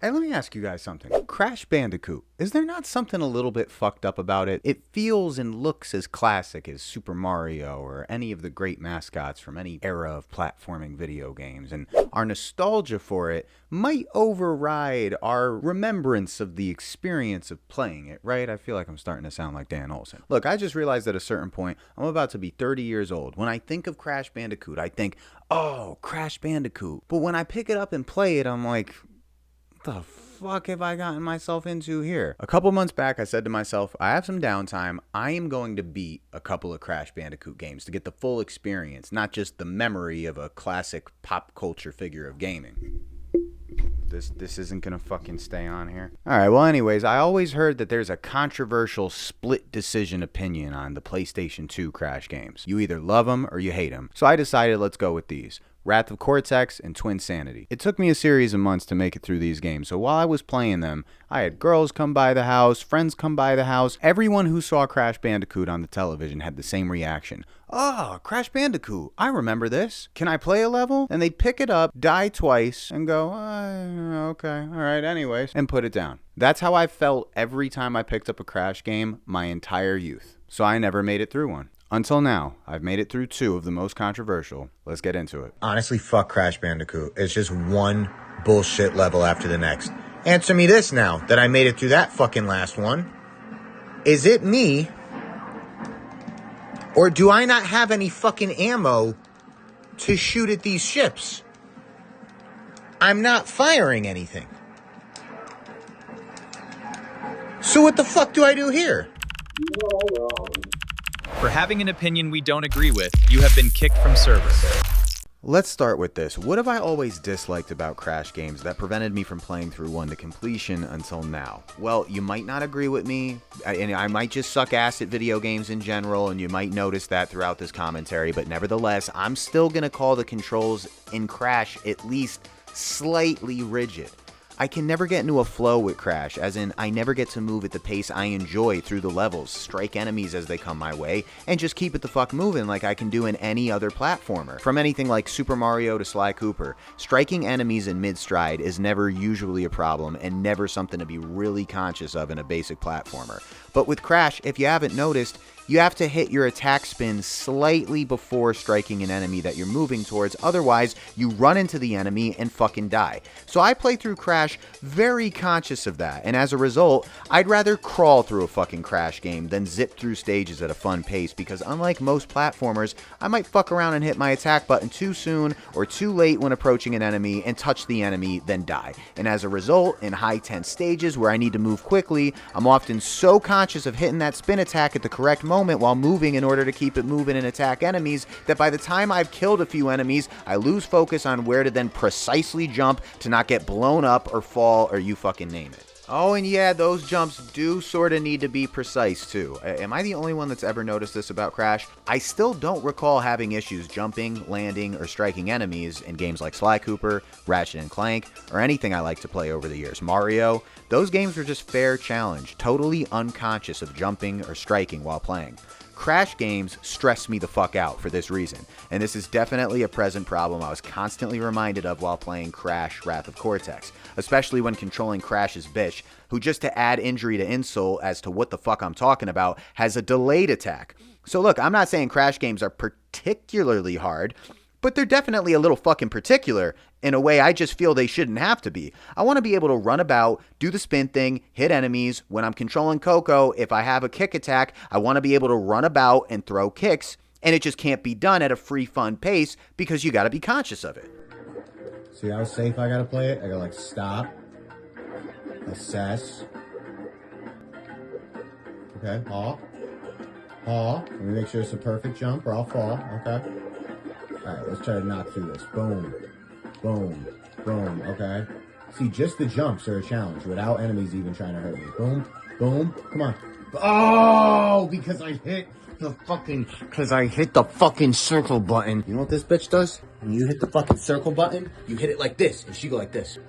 Hey, let me ask you guys something. Crash Bandicoot, is there not something a little bit fucked up about it? It feels and looks as classic as Super Mario or any of the great mascots from any era of platforming video games, and our nostalgia for it might override our remembrance of the experience of playing it, right? I feel like I'm starting to sound like Dan Olsen. Look, I just realized at a certain point, I'm about to be 30 years old. When I think of Crash Bandicoot, I think, oh, Crash Bandicoot. But when I pick it up and play it, I'm like, the fuck have I gotten myself into here? A couple months back, I said to myself, I have some downtime. I am going to beat a couple of Crash Bandicoot games to get the full experience, not just the memory of a classic pop culture figure of gaming. This isn't gonna fucking stay on here. Alright, well anyways, I always heard that there's a controversial split decision opinion on the PlayStation 2 Crash games. You either love them or you hate them. So I decided let's go with these. Wrath of Cortex, and Twin-sanity. It took me a series of months to make it through these games, so while I was playing them, I had girls come by the house, friends come by the house. Everyone who saw Crash Bandicoot on the television had the same reaction. Oh, Crash Bandicoot, I remember this. Can I play a level? And they'd pick it up, die twice, and go, okay, alright, anyways, and put it down. That's how I felt every time I picked up a Crash game my entire youth. So I never made it through one. Until now, I've made it through 2 of the most controversial. Let's get into it. Honestly, fuck Crash Bandicoot. It's just one bullshit level after the next. Answer me this now, that I made it through that fucking last one. Is it me? Or do I not have any fucking ammo to shoot at these ships? I'm not firing anything. So what the fuck do I do here? For having an opinion we don't agree with, you have been kicked from server. Let's start with this. What have I always disliked about Crash games that prevented me from playing through one to completion until now? Well, you might not agree with me, and I might just suck ass at video games in general, and you might notice that throughout this commentary, but nevertheless, I'm still gonna call the controls in Crash at least slightly rigid. I can never get into a flow with Crash, as in I never get to move at the pace I enjoy through the levels, strike enemies as they come my way, and just keep it the fuck moving like I can do in any other platformer. From anything like Super Mario to Sly Cooper, striking enemies in mid-stride is never usually a problem and never something to be really conscious of in a basic platformer. But with Crash, if you haven't noticed, you have to hit your attack spin slightly before striking an enemy that you're moving towards, otherwise you run into the enemy and fucking die. So I play through Crash very conscious of that, and as a result, I'd rather crawl through a fucking Crash game than zip through stages at a fun pace, because unlike most platformers, I might fuck around and hit my attack button too soon or too late when approaching an enemy and touch the enemy, then die. And as a result, in high tense stages where I need to move quickly, I'm often so conscious of hitting that spin attack at the correct moment while moving in order to keep it moving and attack enemies that by the time I've killed a few enemies, I lose focus on where to then precisely jump to not get blown up or fall or you fucking name it. Oh, and yeah, those jumps do sort of need to be precise too. Am I the only one that's ever noticed this about Crash? I still don't recall having issues jumping, landing, or striking enemies in games like Sly Cooper, Ratchet & Clank, or anything I like to play over the years. Mario, those games were just fair challenge, totally unconscious of jumping or striking while playing. Crash games stress me the fuck out for this reason, and this is definitely a present problem I was constantly reminded of while playing Crash Wrath of Cortex, especially when controlling Crash's bitch, who just to add injury to insult as to what the fuck I'm talking about, has a delayed attack. So look, I'm not saying Crash games are particularly hard, but they're definitely a little fucking particular in a way I just feel they shouldn't have to be. I want to be able to run about, do the spin thing, hit enemies. When I'm controlling Coco, if I have a kick attack, I want to be able to run about and throw kicks, and it just can't be done at a free, fun pace because you got to be conscious of it. See how safe I gotta play it? I gotta like stop, assess. Okay, paw. Let me make sure it's a perfect jump or I'll fall. Okay. Alright, let's try to knock through this. Boom. Boom. Boom. Okay. See, just the jumps are a challenge without enemies even trying to hurt me. Boom. Boom. Come on. Oh, because I hit the fucking circle button. You know what this bitch does? When you hit the fucking circle button, you hit it like this, and she go like this.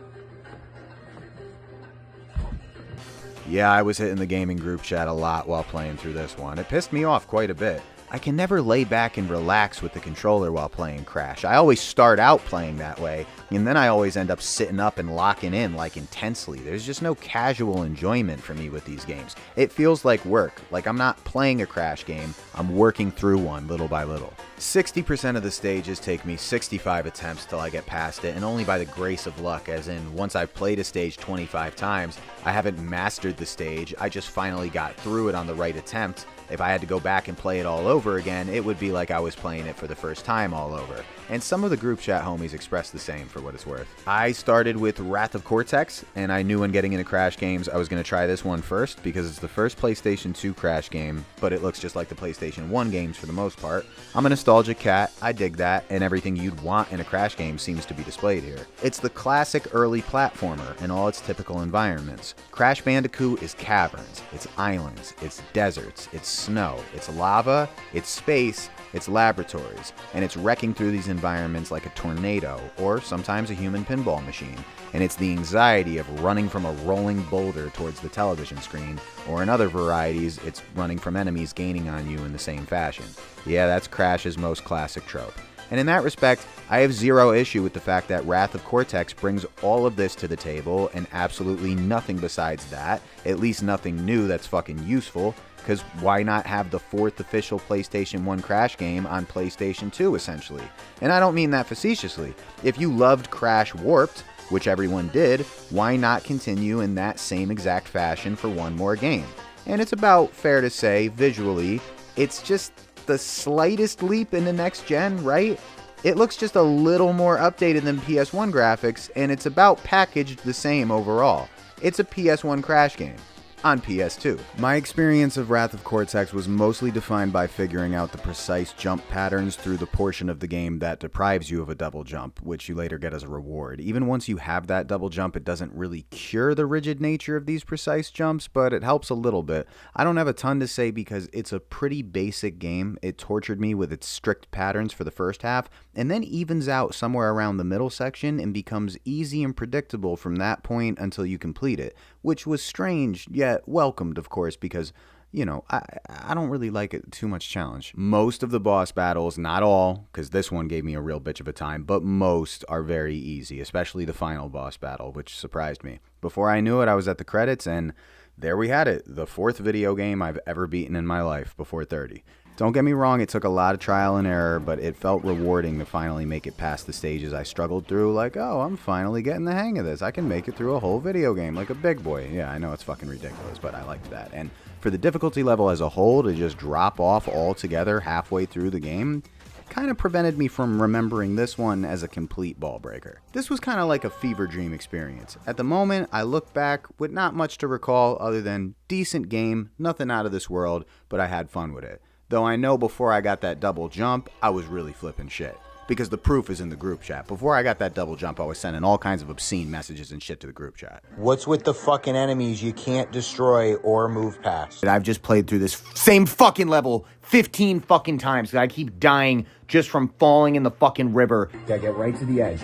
Yeah, I was hitting the gaming group chat a lot while playing through this one. It pissed me off quite a bit. I can never lay back and relax with the controller while playing Crash. I always start out playing that way, and then I always end up sitting up and locking in like intensely. There's just no casual enjoyment for me with these games. It feels like work, like I'm not playing a Crash game, I'm working through one little by little. 60% of the stages take me 65 attempts till I get past it, and only by the grace of luck, as in once I've played a stage 25 times, I haven't mastered the stage, I just finally got through it on the right attempt. If I had to go back and play it all over again, it would be like I was playing it for the first time all over. And some of the group chat homies expressed the same for what it's worth. I started with Wrath of Cortex, and I knew when getting into Crash games I was going to try this one first because it's the first PlayStation 2 Crash game, but it looks just like the PlayStation 1 games for the most part. I'm a nostalgic cat, I dig that, and everything you'd want in a Crash game seems to be displayed here. It's the classic early platformer in all its typical environments. Crash Bandicoot is caverns, it's islands, it's deserts, it's snow, it's lava, it's space, it's laboratories, and it's wrecking through these environments like a tornado, or sometimes a human pinball machine. And it's the anxiety of running from a rolling boulder towards the television screen, or in other varieties, it's running from enemies gaining on you in the same fashion. Yeah, that's Crash's most classic trope. And in that respect, I have zero issue with the fact that Wrath of Cortex brings all of this to the table and absolutely nothing besides that, at least nothing new that's fucking useful, because why not have the fourth official PlayStation 1 Crash game on PlayStation 2, essentially? And I don't mean that facetiously. If you loved Crash Warped, which everyone did, why not continue in that same exact fashion for one more game? And it's about fair to say, visually, it's just the slightest leap in the next gen, right? It looks just a little more updated than PS1 graphics, and it's about packaged the same overall. It's a PS1 Crash game on PS2. My experience of Wrath of Cortex was mostly defined by figuring out the precise jump patterns through the portion of the game that deprives you of a double jump, which you later get as a reward. Even once you have that double jump, it doesn't really cure the rigid nature of these precise jumps, but it helps a little bit. I don't have a ton to say because it's a pretty basic game. It tortured me with its strict patterns for the first half, and then evens out somewhere around the middle section and becomes easy and predictable from that point until you complete it, which was strange, yet welcomed, of course, because, you know, I don't really like it too much challenge. Most of the boss battles, not all, because this one gave me a real bitch of a time, but most are very easy, especially the final boss battle, which surprised me. Before I knew it, I was at the credits, and there we had it, the fourth video game I've ever beaten in my life before 30. Don't get me wrong, it took a lot of trial and error, but it felt rewarding to finally make it past the stages I struggled through, like, oh, I'm finally getting the hang of this. I can make it through a whole video game like a big boy. Yeah, I know it's fucking ridiculous, but I liked that. And for the difficulty level as a whole to just drop off altogether halfway through the game, kind of prevented me from remembering this one as a complete ball breaker. This was kind of like a fever dream experience. At the moment, I look back with not much to recall other than decent game, nothing out of this world, but I had fun with it. Though I know before I got that double jump, I was really flipping shit. Because the proof is in the group chat. Before I got that double jump, I was sending all kinds of obscene messages and shit to the group chat. What's with the fucking enemies you can't destroy or move past? I've just played through this same fucking level 15 fucking times. I keep dying just from falling in the fucking river. Gotta get right to the edge,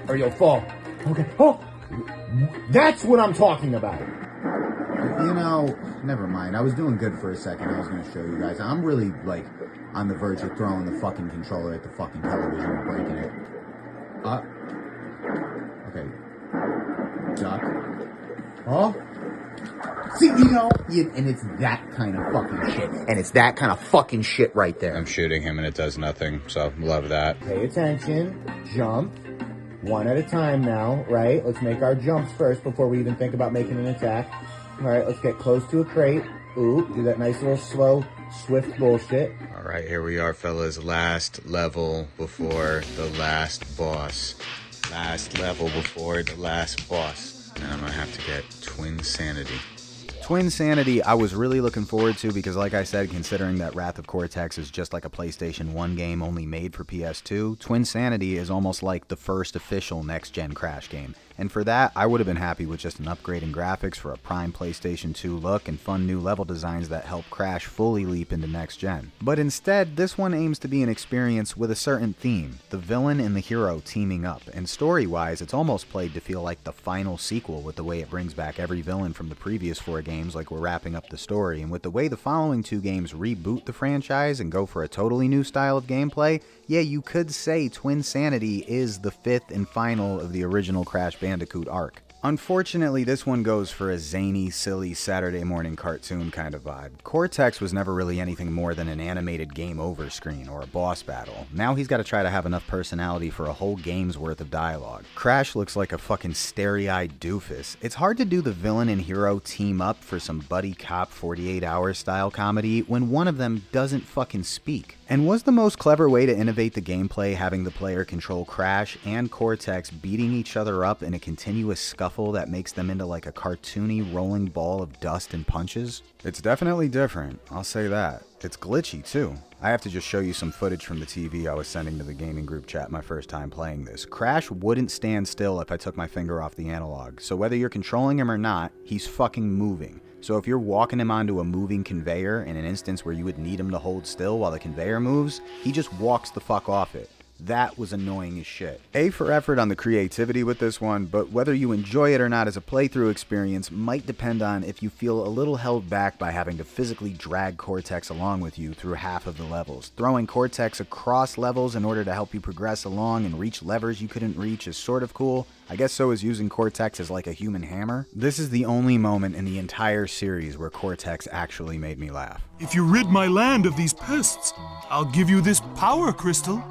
or you'll fall. Okay. Oh! That's what I'm talking about! You know, never mind. I was doing good for a second. I was going to show you guys. I'm really, like, on the verge of throwing the fucking controller at the fucking television and breaking it. Okay. Duck. Oh. See, you know, and it's that kind of fucking shit. And it's that kind of fucking shit right there. I'm shooting him and it does nothing, so love that. Pay attention. Jump. One at a time now, right? Let's make our jumps first before we even think about making an attack. All right, let's get close to a crate. Ooh, do that nice little slow, swift bullshit. All right, here we are, fellas. Last level before the last boss. Last level before the last boss. And I'm going to have to get Twin-sanity. Twin-sanity I was really looking forward to because, like I said, considering that Wrath of Cortex is just like a PlayStation 1 game only made for PS2, Twin-sanity is almost like the first official next-gen Crash game. and for that, I would have been happy with just an upgrade in graphics for a prime PlayStation 2 look and fun new level designs that help Crash fully leap into next gen. But instead, this one aims to be an experience with a certain theme, the villain and the hero teaming up, and story-wise, it's almost played to feel like the final sequel with the way it brings back every villain from the previous 4 games like we're wrapping up the story, and with the way the following 2 games reboot the franchise and go for a totally new style of gameplay, yeah, you could say Twin-sanity is the 5th and final of the original Crash Bandicoot arc. Unfortunately, this one goes for a zany, silly Saturday morning cartoon kind of vibe. Cortex was never really anything more than an animated game over screen or a boss battle. Now he's got to try to have enough personality for a whole game's worth of dialogue. Crash looks like a fucking starry-eyed doofus. It's hard to do the villain and hero team up for some buddy cop 48-hour style comedy when one of them doesn't fucking speak. And was the most clever way to innovate the gameplay having the player control Crash and Cortex beating each other up in a continuous scuffle that makes them into like a cartoony rolling ball of dust and punches? It's definitely different, I'll say that. It's glitchy too. I have to just show you some footage from the TV I was sending to the gaming group chat my first time playing this. Crash wouldn't stand still if I took my finger off the analog, so whether you're controlling him or not, he's fucking moving. So if you're walking him onto a moving conveyor in an instance where you would need him to hold still while the conveyor moves, he just walks the fuck off it. That was annoying as shit. A for effort on the creativity with this one, but whether you enjoy it or not as a playthrough experience might depend on if you feel a little held back by having to physically drag Cortex along with you through half of the levels. Throwing Cortex across levels in order to help you progress along and reach levers you couldn't reach is sort of cool. I guess so is using Cortex as like a human hammer. This is the only moment in the entire series where Cortex actually made me laugh. If you rid my land of these pests, I'll give you this power crystal.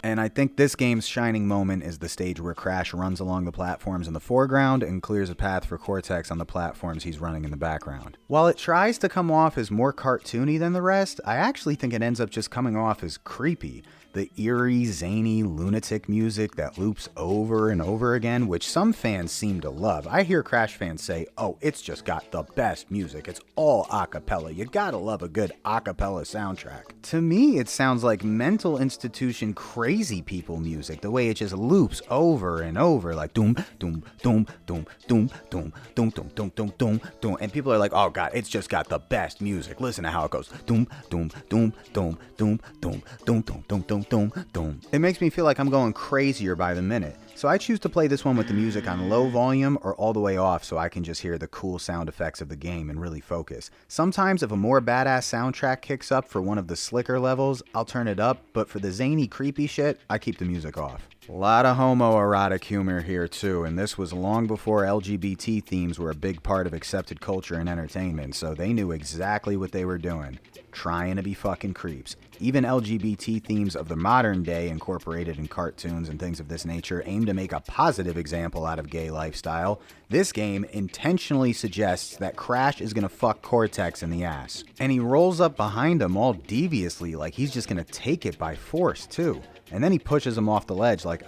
And I think this game's shining moment is the stage where Crash runs along the platforms in the foreground and clears a path for Cortex on the platforms he's running in the background. While it tries to come off as more cartoony than the rest, I actually think it ends up just coming off as creepy. The eerie, zany, lunatic music that loops over and over again, which some fans seem to love. I hear Crash fans say, oh, it's just got the best music. It's all a cappella. You gotta love a good a cappella soundtrack. To me, it sounds like mental institution crazy people music, the way it just loops over and over, like doom, doom, doom, doom, doom, doom, doom, doom, doom, doom, doom, doom. And people are like, oh god, it's just got the best music. Listen to how it goes. Doom, doom, doom, doom, doom, doom, doom, doom, doom, doom. It makes me feel like I'm going crazier by the minute. So I choose to play this one with the music on low volume or all the way off so I can just hear the cool sound effects of the game and really focus. Sometimes if a more badass soundtrack kicks up for one of the slicker levels, I'll turn it up, but for the zany creepy shit, I keep the music off. A lot of homoerotic humor here too, and this was long before LGBT themes were a big part of accepted culture and entertainment, so they knew exactly what they were doing. Trying to be fucking creeps. Even LGBT themes of the modern day incorporated in cartoons and things of this nature aim to make a positive example out of gay lifestyle. This game intentionally suggests that Crash is gonna fuck Cortex in the ass. And he rolls up behind him all deviously like he's just gonna take it by force too. And then he pushes him off the ledge like,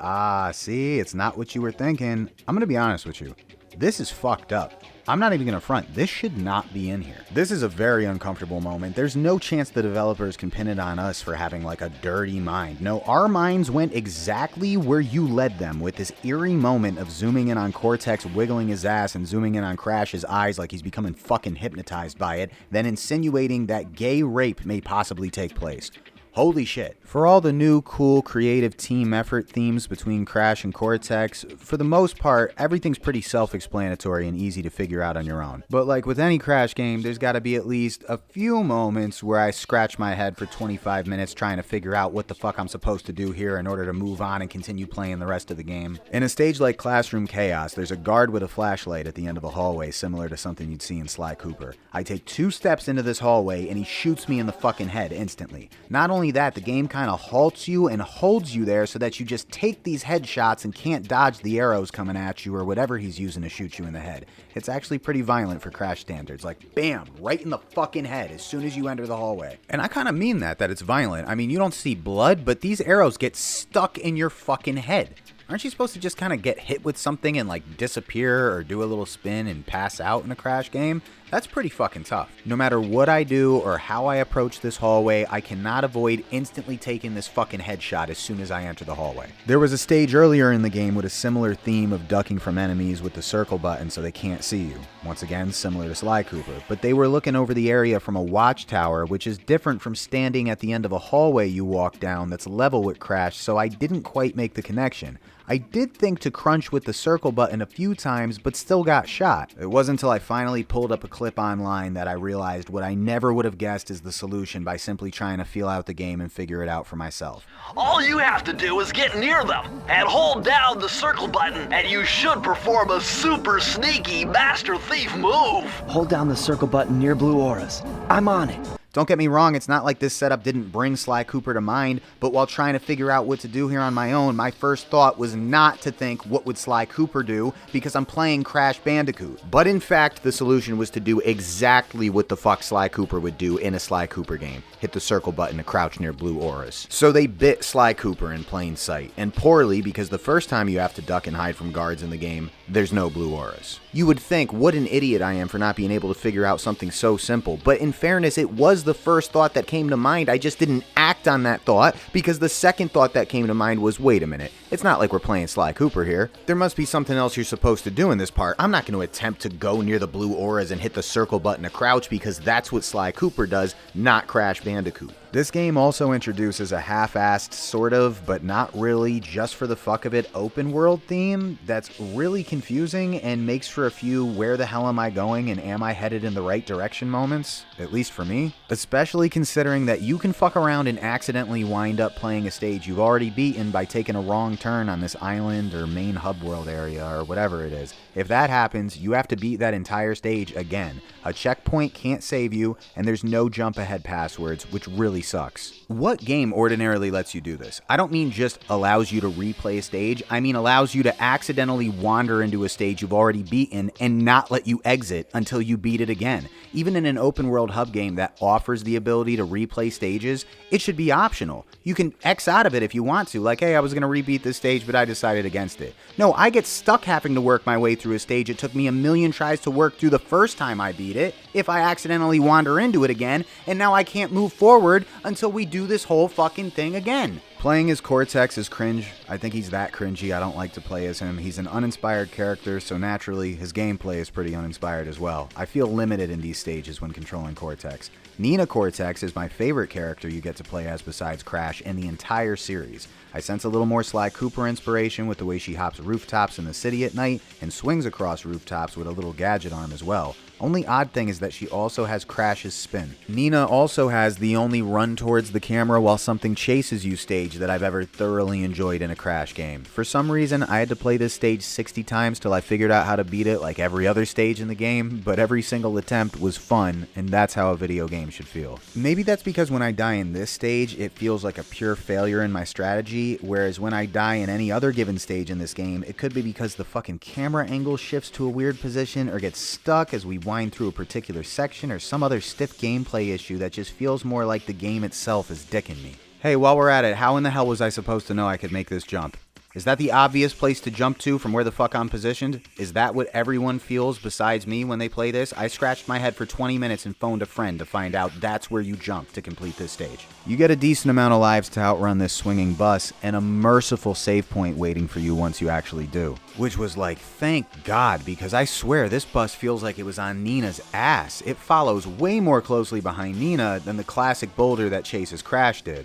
see, it's not what you were thinking. I'm gonna be honest with you. This is fucked up. I'm not even gonna front. This should not be in here. This is a very uncomfortable moment. There's no chance the developers can pin it on us for having like a dirty mind. No, our minds went exactly where you led them with this eerie moment of zooming in on Cortex wiggling his ass and zooming in on Crash's eyes like he's becoming fucking hypnotized by it, then insinuating that gay rape may possibly take place. Holy shit. For all the new, cool, creative team effort themes between Crash and Cortex, for the most part, everything's pretty self-explanatory and easy to figure out on your own. But like with any Crash game, there's gotta be at least a few moments where I scratch my head for 25 minutes trying to figure out what the fuck I'm supposed to do here in order to move on and continue playing the rest of the game. In a stage like Classroom Chaos, there's a guard with a flashlight at the end of a hallway similar to something you'd see in Sly Cooper. I take 2 steps into this hallway and he shoots me in the fucking head instantly. Not only that, the game kind of halts you and holds you there so that you just take these headshots and can't dodge the arrows coming at you or whatever he's using to shoot you in the head. It's actually pretty violent for Crash standards, like bam, right in the fucking head as soon as you enter the hallway. And I kind of mean that it's violent. I mean, you don't see blood, but these arrows get stuck in your fucking head. Aren't you supposed to just kind of get hit with something and like disappear or do a little spin and pass out in a Crash game? That's pretty fucking tough. No matter what I do or how I approach this hallway, I cannot avoid instantly taking this fucking headshot as soon as I enter the hallway. There was a stage earlier in the game with a similar theme of ducking from enemies with the circle button so they can't see you. Once again, similar to Sly Cooper, but they were looking over the area from a watchtower, which is different from standing at the end of a hallway you walk down that's level with Crash, so I didn't quite make the connection. I did think to crunch with the circle button a few times, but still got shot. It wasn't until I finally pulled up a clip online that I realized what I never would have guessed is the solution by simply trying to feel out the game and figure it out for myself. All you have to do is get near them and hold down the circle button, and you should perform a super sneaky Master Thief move. Hold down the circle button near blue auras. I'm on it. Don't get me wrong, it's not like this setup didn't bring Sly Cooper to mind, but while trying to figure out what to do here on my own, my first thought was not to think what would Sly Cooper do because I'm playing Crash Bandicoot. But in fact, the solution was to do exactly what the fuck Sly Cooper would do in a Sly Cooper game. Hit the circle button to crouch near blue auras. So they bit Sly Cooper in plain sight, and poorly because the first time you have to duck and hide from guards in the game, there's no blue auras. You would think, what an idiot I am for not being able to figure out something so simple, but in fairness, it was the first thought that came to mind. I just didn't act on that thought because the second thought that came to mind was, wait a minute, it's not like we're playing Sly Cooper here. There must be something else you're supposed to do in this part. I'm not going to attempt to go near the blue auras and hit the circle button to crouch because that's what Sly Cooper does, not Crash Bandicoot. This game also introduces a half-assed, sort of, but not really, just for the fuck of it, open world theme that's really confusing and makes for a few where the hell am I going and am I headed in the right direction moments, at least for me. Especially considering that you can fuck around and accidentally wind up playing a stage you've already beaten by taking a wrong turn on this island or main hub world area or whatever it is. If that happens, you have to beat that entire stage again. A checkpoint can't save you, and there's no jump ahead passwords, which really sucks. What game ordinarily lets you do this? I don't mean just allows you to replay a stage, I mean allows you to accidentally wander into a stage you've already beaten and not let you exit until you beat it again. Even in an open world hub game that offers the ability to replay stages, it should be optional. You can X out of it if you want to, like, hey, I was going to rebeat this stage, but I decided against it. No, I get stuck having to work my way through a stage it took me a million tries to work through the first time I beat it, if I accidentally wander into it again, and now I can't move forward until we do this whole fucking thing again. Playing as Cortex is cringe. I think he's that cringy. I don't like to play as him. He's an uninspired character, so naturally his gameplay is pretty uninspired as well. I feel limited in these stages when controlling Cortex. Nina Cortex is my favorite character you get to play as besides Crash in the entire series. I sense a little more Sly Cooper inspiration with the way she hops rooftops in the city at night and swings across rooftops with a little gadget arm as well. Only odd thing is that she also has Crash's spin. Nina also has the only run towards the camera while something chases you stage that I've ever thoroughly enjoyed in a Crash game. For some reason, I had to play this stage 60 times till I figured out how to beat it like every other stage in the game, but every single attempt was fun, and that's how a video game should feel. Maybe that's because when I die in this stage, it feels like a pure failure in my strategy, whereas when I die in any other given stage in this game, it could be because the fucking camera angle shifts to a weird position or gets stuck as we wind through a particular section or some other stiff gameplay issue that just feels more like the game itself is dicking me. Hey, while we're at it, how in the hell was I supposed to know I could make this jump? Is that the obvious place to jump to from where the fuck I'm positioned? Is that what everyone feels besides me when they play this? I scratched my head for 20 minutes and phoned a friend to find out that's where you jump to complete this stage. You get a decent amount of lives to outrun this swinging bus and a merciful save point waiting for you once you actually do. Which was like, thank God, because I swear this bus feels like it was on Nina's ass. It follows way more closely behind Nina than the classic boulder that chases Crash did.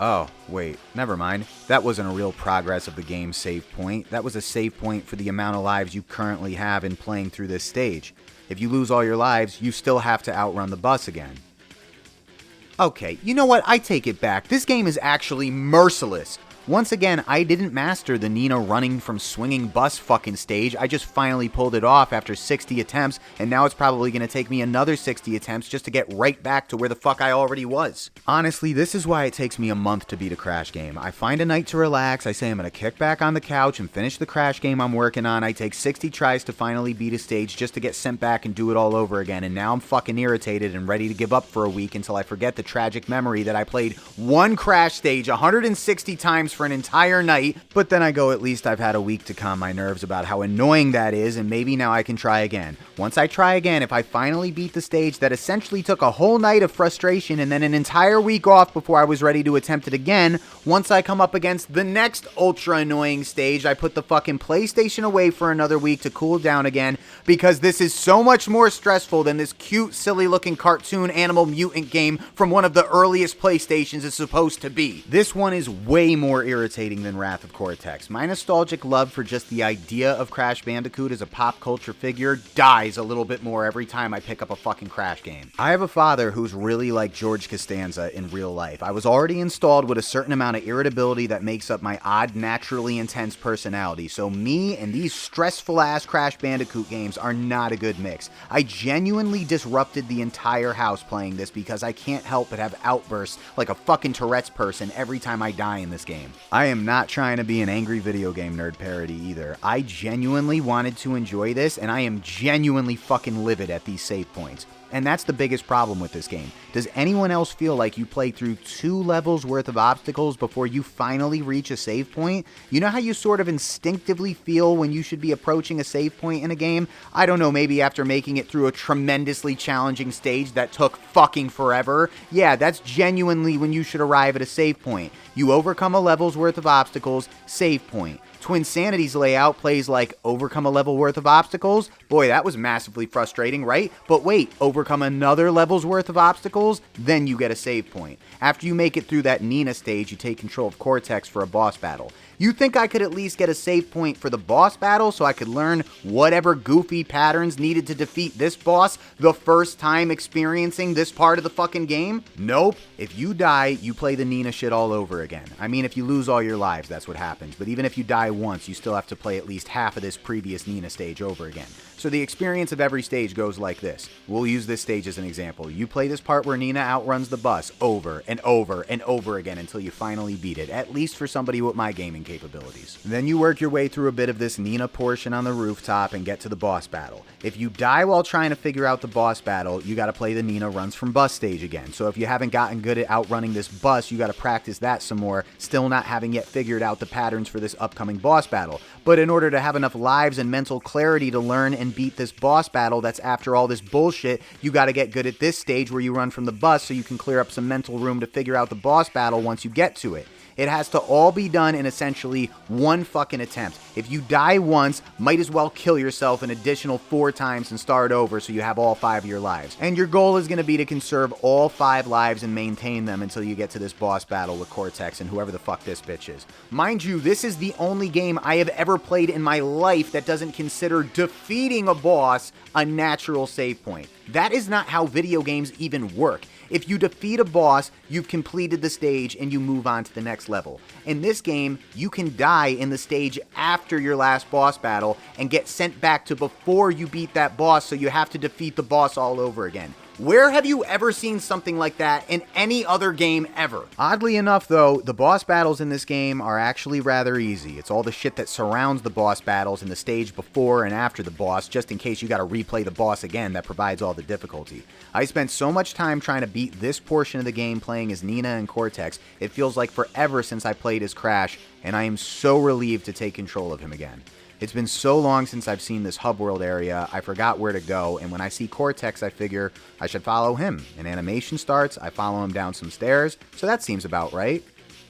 Oh, wait, never mind. That wasn't a real progress of the game's save point. That was a save point for the amount of lives you currently have in playing through this stage. If you lose all your lives, you still have to outrun the bus again. Okay, you know what? I take it back. This game is actually merciless. Once again, I didn't master the Nina running from swinging bus fucking stage. I just finally pulled it off after 60 attempts, and now it's probably going to take me another 60 attempts just to get right back to where the fuck I already was. Honestly, this is why it takes me a month to beat a Crash game. I find a night to relax, I say I'm going to kick back on the couch and finish the Crash game I'm working on. I take 60 tries to finally beat a stage just to get sent back and do it all over again, and now I'm fucking irritated and ready to give up for a week until I forget the tragic memory that I played one Crash stage 160 times games for an entire night, but then I go, at least I've had a week to calm my nerves about how annoying that is, and maybe now I can try again. Once I try again, if I finally beat the stage that essentially took a whole night of frustration and then an entire week off before I was ready to attempt it again, once I come up against the next ultra annoying stage, I put the fucking PlayStation away for another week to cool down again, because this is so much more stressful than this cute, silly looking cartoon animal mutant game from one of the earliest PlayStations is supposed to be. This one is way more irritating than Wrath of Cortex. My nostalgic love for just the idea of Crash Bandicoot as a pop culture figure dies a little bit more every time I pick up a fucking Crash game. I have a father who's really like George Costanza in real life. I was already installed with a certain amount of irritability that makes up my odd, naturally intense personality, so me and these stressful ass Crash Bandicoot games are not a good mix. I genuinely disrupted the entire house playing this because I can't help but have outbursts like a fucking Tourette's person every time I die in this game. I am not trying to be an angry video game nerd parody either. I genuinely wanted to enjoy this, and I am genuinely fucking livid at these save points. And that's the biggest problem with this game. Does anyone else feel like you play through 2 levels worth of obstacles before you finally reach a save point? You know how you sort of instinctively feel when you should be approaching a save point in a game? I don't know, maybe after making it through a tremendously challenging stage that took fucking forever? Yeah, that's genuinely when you should arrive at a save point. You overcome a level's worth of obstacles, save point. Twin-sanity's layout plays like overcome a level worth of obstacles. Boy, that was massively frustrating, right? But wait, overcome another level's worth of obstacles, then you get a save point. After you make it through that Nina stage, you take control of Cortex for a boss battle. You think I could at least get a save point for the boss battle so I could learn whatever goofy patterns needed to defeat this boss the first time experiencing this part of the fucking game? Nope. If you die, you play the Nina shit all over again. I mean, if you lose all your lives, that's what happens. But even if you die once, you still have to play at least half of this previous Nina stage over again. So the experience of every stage goes like this. We'll use this stage as an example. You play this part where Nina outruns the bus over and over and over again until you finally beat it, at least for somebody with my gaming capabilities. Then you work your way through a bit of this Nina portion on the rooftop and get to the boss battle. If you die while trying to figure out the boss battle, you gotta play the Nina runs from bus stage again. So if you haven't gotten good at outrunning this bus, you gotta practice that some more, still not having yet figured out the patterns for this upcoming boss battle. But in order to have enough lives and mental clarity to learn and beat this boss battle that's after all this bullshit, you gotta get good at this stage where you run from the bus so you can clear up some mental room to figure out the boss battle once you get to it. It has to all be done in essentially one fucking attempt. If you die once, might as well kill yourself an additional 4 times and start over so you have all 5 of your lives. And your goal is going to be to conserve all 5 lives and maintain them until you get to this boss battle with Cortex and whoever the fuck this bitch is. Mind you, this is the only game I have ever played in my life that doesn't consider defeating a boss a natural save point. That is not how video games even work. If you defeat a boss, you've completed the stage and you move on to the next level. In this game, you can die in the stage after your last boss battle and get sent back to before you beat that boss, so you have to defeat the boss all over again. Where have you ever seen something like that in any other game ever? Oddly enough, though, the boss battles in this game are actually rather easy. It's all the shit that surrounds the boss battles in the stage before and after the boss, just in case you gotta replay the boss again, that provides all the difficulty. I spent so much time trying to beat this portion of the game playing as Nina and Cortex, it feels like forever since I played as Crash, and I am so relieved to take control of him again. It's been so long since I've seen this hub world area, I forgot where to go, and when I see Cortex, I figure I should follow him. An animation starts, I follow him down some stairs, so that seems about right.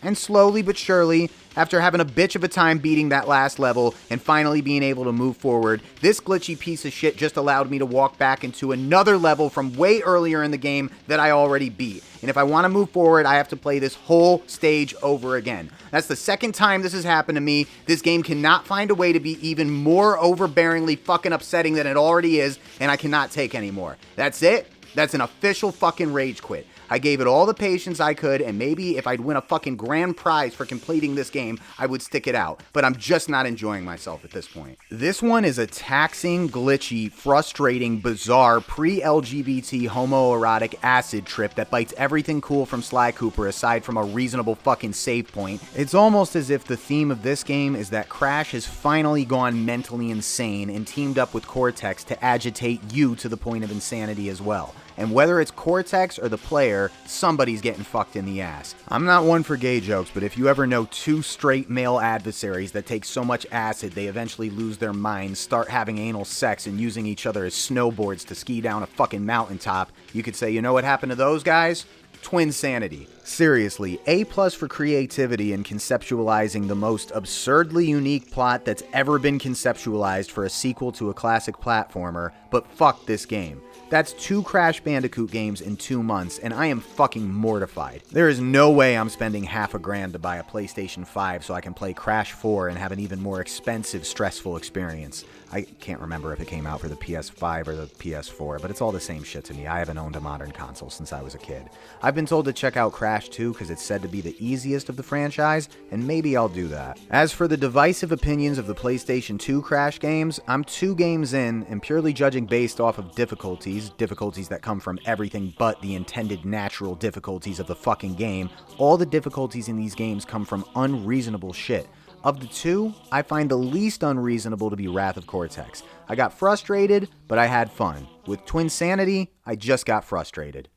And slowly but surely, after having a bitch of a time beating that last level and finally being able to move forward, this glitchy piece of shit just allowed me to walk back into another level from way earlier in the game that I already beat. And if I want to move forward, I have to play this whole stage over again. That's the second time this has happened to me. This game cannot find a way to be even more overbearingly fucking upsetting than it already is, and I cannot take anymore. That's it. That's an official fucking rage quit. I gave it all the patience I could, and maybe if I'd win a fucking grand prize for completing this game, I would stick it out. But I'm just not enjoying myself at this point. This one is a taxing, glitchy, frustrating, bizarre, pre-LGBT homoerotic acid trip that bites everything cool from Sly Cooper aside from a reasonable fucking save point. It's almost as if the theme of this game is that Crash has finally gone mentally insane and teamed up with Cortex to agitate you to the point of insanity as well. And whether it's Cortex or the player, somebody's getting fucked in the ass. I'm not one for gay jokes, but if you ever know two straight male adversaries that take so much acid they eventually lose their minds, start having anal sex, and using each other as snowboards to ski down a fucking mountaintop, you could say, you know what happened to those guys? Twin-sanity. Seriously, A+ for creativity in conceptualizing the most absurdly unique plot that's ever been conceptualized for a sequel to a classic platformer, but fuck this game. That's 2 Crash Bandicoot games in 2 months, and I am fucking mortified. There is no way I'm spending $50,000 to buy a PlayStation 5 so I can play Crash 4 and have an even more expensive, stressful experience. I can't remember if it came out for the PS5 or the PS4, but it's all the same shit to me. I haven't owned a modern console since I was a kid. I've been told to check out Crash 2 because it's said to be the easiest of the franchise, and maybe I'll do that. As for the divisive opinions of the PlayStation 2 Crash games, I'm 2 games in, and purely judging based off of difficulties that come from everything but the intended natural difficulties of the fucking game, all the difficulties in these games come from unreasonable shit. Of the 2, I find the least unreasonable to be Wrath of Cortex. I got frustrated, but I had fun. With Twin-sanity, I just got frustrated.